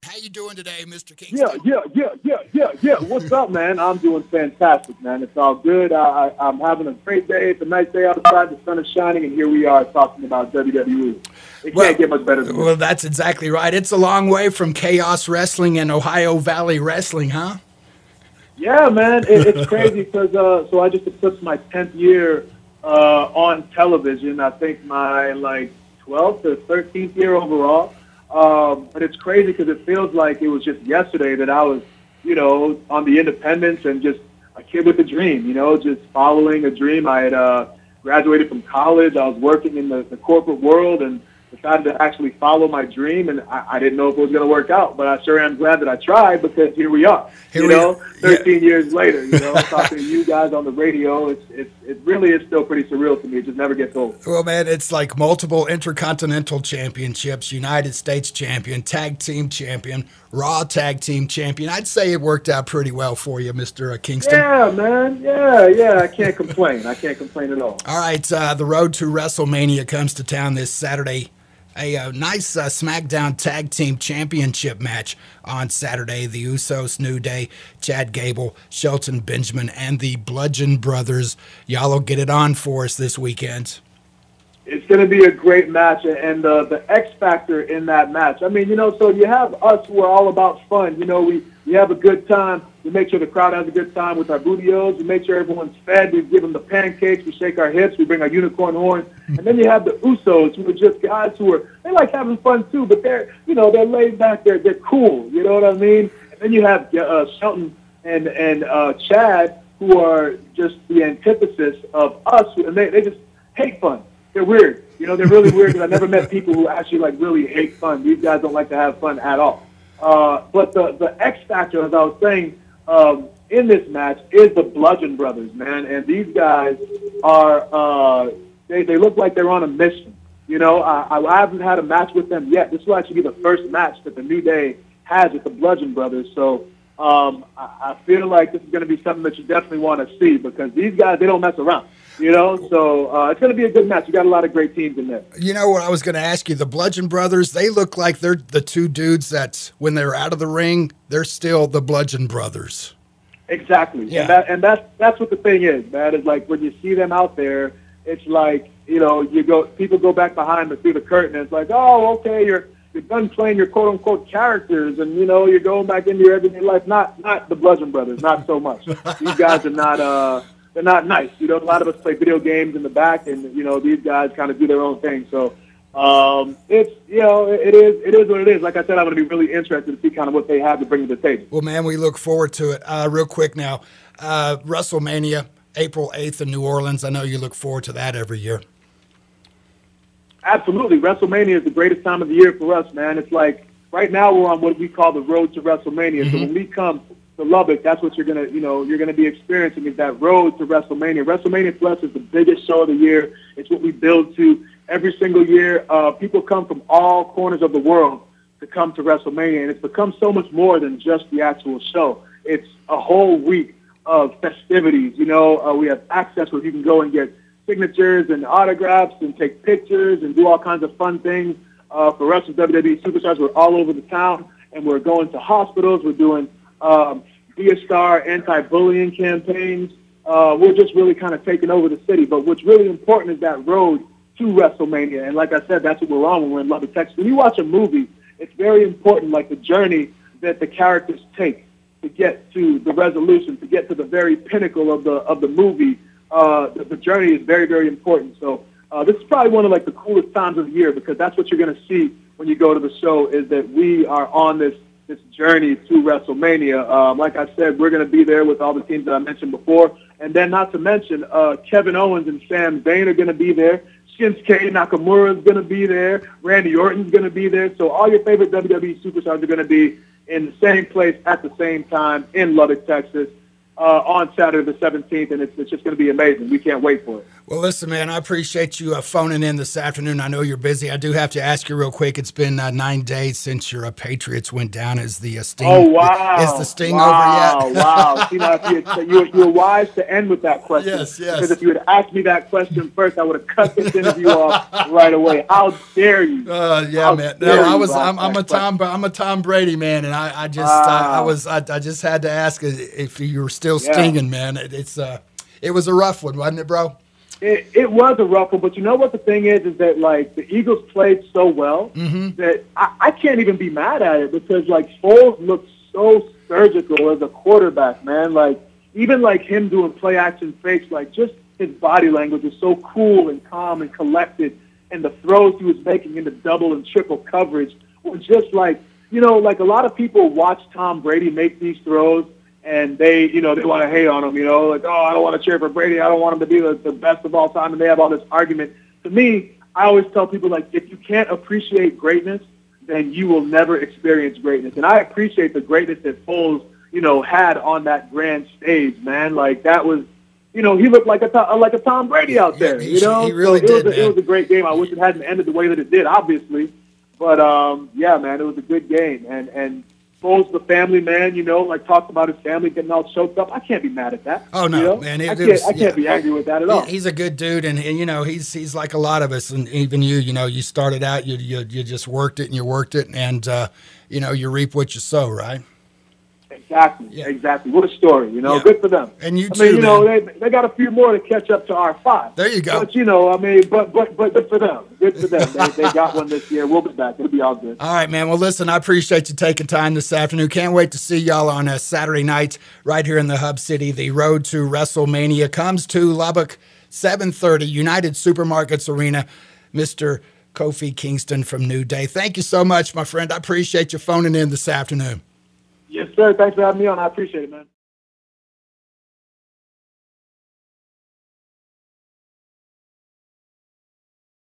How you doing today, Mr. Yeah, Kingston? yeah, yeah, yeah, yeah, yeah. What's up, man? I'm doing fantastic, man. It's all good. I'm having a great day. It's a nice day outside. The sun is shining, and here we are talking about WWE. It can't Well, get much better than this. well, that's exactly right. It's a long way from Chaos Wrestling and Ohio Valley Wrestling, huh? Yeah, man. It's crazy because so I just eclipsed my 10th year on television. I think my 12th or 13th year overall. But it's crazy because it feels like it was just yesterday that I was, on the independence and just a kid with a dream, just following a dream. I had graduated from college. I was working in the corporate world and decided to actually follow my dream. And I didn't know if it was going to work out, but I sure am glad that I tried because here we are, 13 years later, talking to you guys on the radio. It really is still pretty surreal to me. It just never gets old. Well, man, it's like multiple intercontinental championships, United States champion, tag team champion, Raw tag team champion. I'd say it worked out pretty well for you, Mr. Kingston. Yeah, man. Yeah. I can't complain. I can't complain at all. All right, the road to WrestleMania comes to town this Saturday. A nice SmackDown Tag Team Championship match on Saturday. The Usos, New Day, Chad Gable, Shelton Benjamin, and the Bludgeon Brothers. Y'all will get it on for us this weekend. It's going to be a great match, and the X factor in that match. I mean, so you have us who are all about fun. We have a good time. We make sure the crowd has a good time with our bootios. We make sure everyone's fed. We give them the pancakes. We shake our hips. We bring our unicorn horn. And then you have the Usos, who are just guys they like having fun too, but they're laid back. They're cool. You know what I mean? And then you have Shelton and Chad, who are just the antithesis of us, and they just hate fun. They're weird. They're really weird because I never met people who actually really hate fun. These guys don't like to have fun at all. But the X factor, as I was saying, in this match is the Bludgeon Brothers, man. And these guys are they look like they're on a mission. I haven't had a match with them yet. This will actually be the first match that the New Day has with the Bludgeon Brothers. So I feel like this is going to be something that you definitely want to see because these guys, they don't mess around. So it's going to be a good match. You got a lot of great teams in there. You know what I was going to ask you? The Bludgeon Brothers, they look like they're the two dudes that when they're out of the ring, they're still the Bludgeon Brothers. Exactly. Yeah. And that's what the thing is, man. Is like when you see them out there, it's like, people go back behind through the curtain and it's like, oh, okay, you're done playing your quote unquote characters and you're going back into your everyday life. Not the Bludgeon Brothers, not so much. These guys are not they're not nice. A lot of us play video games in the back, and these guys kind of do their own thing. So it's it is what it is. Like I said, I'm going to be really interested to see kind of what they have to bring to the table. Well, man, we look forward to it. Real quick now, WrestleMania, April 8th in New Orleans. I know you look forward to that every year. Absolutely, WrestleMania is the greatest time of the year for us, man. It's like right now we're on what we call the road to WrestleMania. So when we come to Lubbock, that's what you're gonna be experiencing is that road to WrestleMania. WrestleMania for us is the biggest show of the year. It's what we build to every single year. People come from all corners of the world to come to WrestleMania, and it's become so much more than just the actual show. It's a whole week of festivities. We have access where you can go and get signatures and autographs and take pictures and do all kinds of fun things. For us as WWE Superstars, we're all over the town, and we're going to hospitals. We're doing Be a Star anti-bullying campaigns. We're just really kind of taking over the city. But what's really important is that road to WrestleMania. And like I said, that's what we're on when we're in Lubbock, Texas. When you watch a movie, it's very important, like the journey that the characters take to get to the resolution, to get to the very pinnacle of the movie. The journey is very, very important. So this is probably one of the coolest times of the year because that's what you're going to see when you go to the show is that we are on this journey to WrestleMania. Like I said, we're going to be there with all the teams that I mentioned before. And then not to mention, Kevin Owens and Sami Zayn are going to be there. Shinsuke Nakamura is going to be there. Randy Orton's going to be there. So all your favorite WWE superstars are going to be in the same place at the same time in Lubbock, Texas on Saturday the 17th. And it's just going to be amazing. We can't wait for it. Well, listen, man, I appreciate you phoning in this afternoon. I know you're busy. I do have to ask you real quick. It's been 9 days since your Patriots went down. Is the sting? Oh, wow! Is the sting over yet? Wow! See, now, if you're wise to end with that question. Yes. Because if you had asked me that question first, I would have cut this interview off right away. How dare you? Yeah, man. No, I'm a Tom Brady man, and I just had to ask if you were still stinging, man. It was a rough one, wasn't it, bro? It was a rough one, but you know what the thing is that, like, the Eagles played so well that I can't even be mad at it because, like, Foles looked so surgical as a quarterback, man. Like, even, like, him doing play-action fakes, like, just his body language is so cool and calm and collected, and the throws he was making into double and triple coverage was just, like, you know, like, a lot of people watch Tom Brady make these throws, and they want to hate on him, like, oh, I don't want to cheer for Brady. I don't want him to be the best of all time. And they have all this argument. To me, I always tell people, like, if you can't appreciate greatness, then you will never experience greatness. And I appreciate the greatness that Foles, had on that grand stage, man. Like, that was, he looked like a Tom Brady out there, He really did, man. It was a great game. I wish it hadn't ended the way that it did, obviously. But, yeah, man, it was a good game. And Foles, the family man, like, talked about his family getting all choked up. I can't be mad at that. Oh, no, man. I can't be angry with that at all. He's a good dude, and he's like a lot of us, and even you, you started out, you just worked it, and you reap what you sow, right? Exactly. What a story, Good for them. And you too, they got a few more to catch up to our 5. There you go. But, but good for them. Good for them. They got one this year. We'll be back. It'll be all good. All right, man. Well, listen, I appreciate you taking time this afternoon. Can't wait to see y'all on a Saturday night right here in the Hub City. The road to WrestleMania comes to Lubbock, 7:30, United Supermarkets Arena. Mr. Kofi Kingston from New Day. Thank you so much, my friend. I appreciate you phoning in this afternoon. Yes, sir. Thanks for having me on. I appreciate it, man.